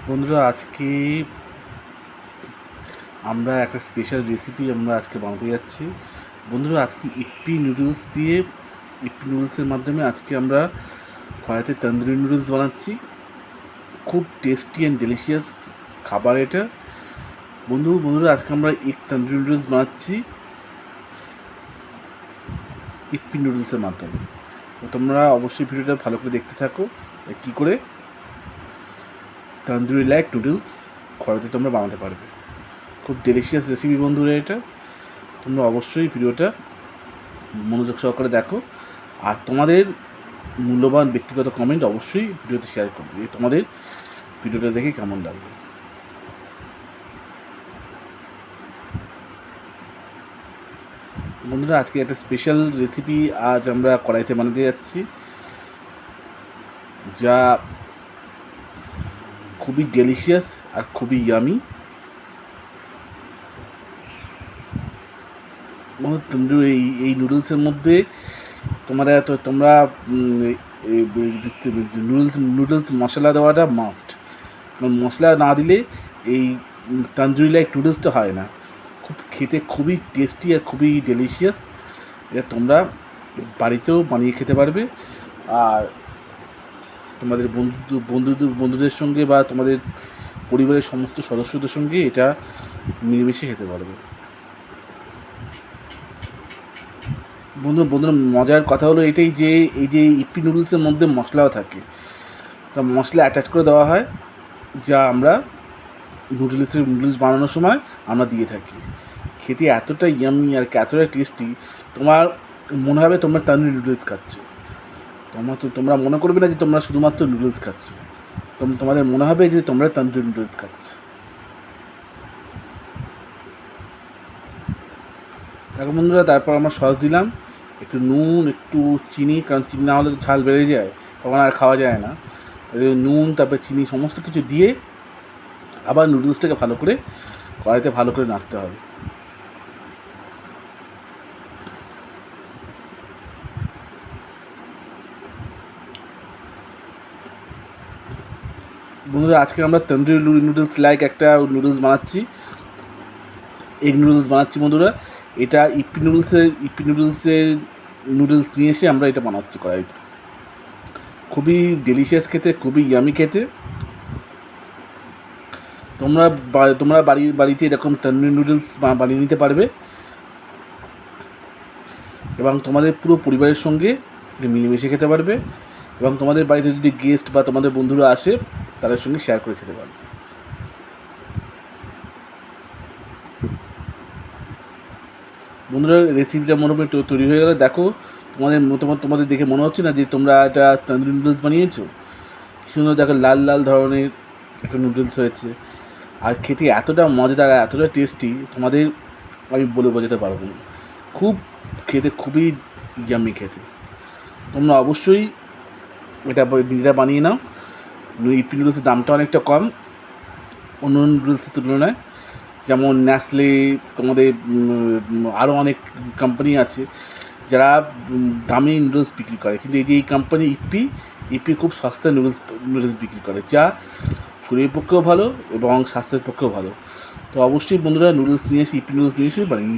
বন্ধুরা, আজকে আমরা একটা স্পেশাল রেসিপি আজকে বানাতে যাচ্ছি। বন্ধুরা, আজকে ইপ্পি নুডলসের মাধ্যমে আজকে আমরা কড়াইতে তন্দুরি নুডলস বানাচ্ছি। খুব টেস্টি অ্যান্ড ডেলিশিয়াস খাবার এটা। বন্ধুরা, আজকে আমরা এগ তন্দুরি নুডলস বানাচ্ছি ইপ্পি নুডলসের মাধ্যমে। তো তোমরা অবশ্যই ভিডিওটা ভালো করে দেখতে থাকো, কী করে তন্দুরি লাইক নুডলস কড়াইতে তোমরা বানাতে পারবে। খুব ডেলিশিয়াস রেসিপি বন্ধুরা এটা। তোমরা অবশ্যই ভিডিওটা মনোযোগ সহকারে দেখো, আর তোমাদের মূল্যবান ব্যক্তিগত কমেন্ট অবশ্যই ভিডিওতে শেয়ার করবে তোমাদের ভিডিওটা দেখে কেমন লাগবে। বন্ধুরা, আজকে একটা স্পেশাল রেসিপি আজ আমরা কড়াইতে বানাতে যাচ্ছি, যা খুবই ডেলিশিয়াস আর খুবই ইয়ামি। তন্দুরি এই নুডলসের মধ্যে তোমরা নুডলস মশলা দেওয়াটা মাস্ট, কারণ মশলা না দিলে এই তন্দুরি লাইক নুডলসটা হয় না। খেতে খুবই টেস্টি আর খুবই ডেলিশিয়াস। এটা তোমরা বাড়িতেও বানিয়ে খেতে পারবে, আর তোমাদের বন্ধুদের সঙ্গে বা তোমাদের পরিবারের সমস্ত সদস্যদের সঙ্গে এটা মিলেমিশে খেতে পারবে। বন্ধুরা, মজার কথা হলো এটাই যে এই যে ইপ্পি নুডলসের মধ্যে মশলাও থাকে, তা মশলা অ্যাটাচ করে দেওয়া হয়, যা আমরা নুডলস বানানোর সময় আমরা দিয়ে থাকি। খেতে এতটা ইয়ামি আর এতটা টেস্টি, তোমার মনে হবে তোমরা তন্দুরি নুডলস খাচ্ছ। তোমরা মনে করবে না যে তোমরা শুধুমাত্র নুডলস খাচ্ছ, তোমাদের মনে হবে যে তোমরা তন্দুরি নুডলস খাচ্ছ। দেখো বন্ধুরা, তারপর আমরা সস দিলাম, একটু নুন, একটু চিনি, কারণ চিনি না হলে তো ঝাল বেড়ে যায়, তখন আর খাওয়া যায় না। নুন, তারপরে চিনি, সমস্ত কিছু দিয়ে আবার নুডলসটাকে ভালো করে কড়াইতে ভালো করে নাড়তে হবে। বন্ধুরা, আজকে আমরা তন্দুরি নুডলস লাইক একটা নুডলস বানাচ্ছি, এগ নুডলস বানাচ্ছি। বন্ধুরা, এটা ইপ্পি নুডলসের নুডলস নিয়ে এসে আমরা এটা বানাচ্ছি কড়াইতে। খুবই ডেলিশিয়াস খেতে, খুবই ইয়ামি খেতে। তোমরা বাড়িতে এরকম তন্দুরি নুডলস বানিয়ে নিতে পারবে, এবং তোমাদের পুরো পরিবারের সঙ্গে মিলেমিশে খেতে পারবে, এবং তোমাদের বাড়িতে যদি গেস্ট বা তোমাদের বন্ধুরা আসে তাদের সঙ্গে শেয়ার করে খেতে পারবে। বন্ধুরা, রেসিপিটা মোটামুটি তৈরি হয়ে গেলে দেখো, তোমাদের দেখে মনে হচ্ছে না যে তোমরা এটা তন্দুরি নুডলস বানিয়েছো? সুন্দর দেখো, লাল লাল ধরনের একটা নুডলস হয়েছে, আর খেতে এতটা মজাদার, এতটা টেস্টি, তোমাদের আমি বলে বোঝাতে পারবো না। খেতে খুবই ইয়ামি খেতে। তোমরা অবশ্যই এটা নিজেরা বানিয়ে নাও। ইপ্পি নুডলসের দামটা অনেকটা কম অন্য নুডলসের তুলনায়, যেমন ন্যাসলে, তোমাদের আরও অনেক কোম্পানি আছে যারা দামি নুডলস বিক্রি করে, কিন্তু এই কোম্পানি ইপ্পি খুব সস্তায় নুডলস বিক্রি করে, যা শরীরের পক্ষেও ভালো এবং স্বাস্থ্যের পক্ষেও ভালো। তো অবশ্যই বন্ধুরা, ইপ্পি নুডলস নিয়ে এসে বানিয়ে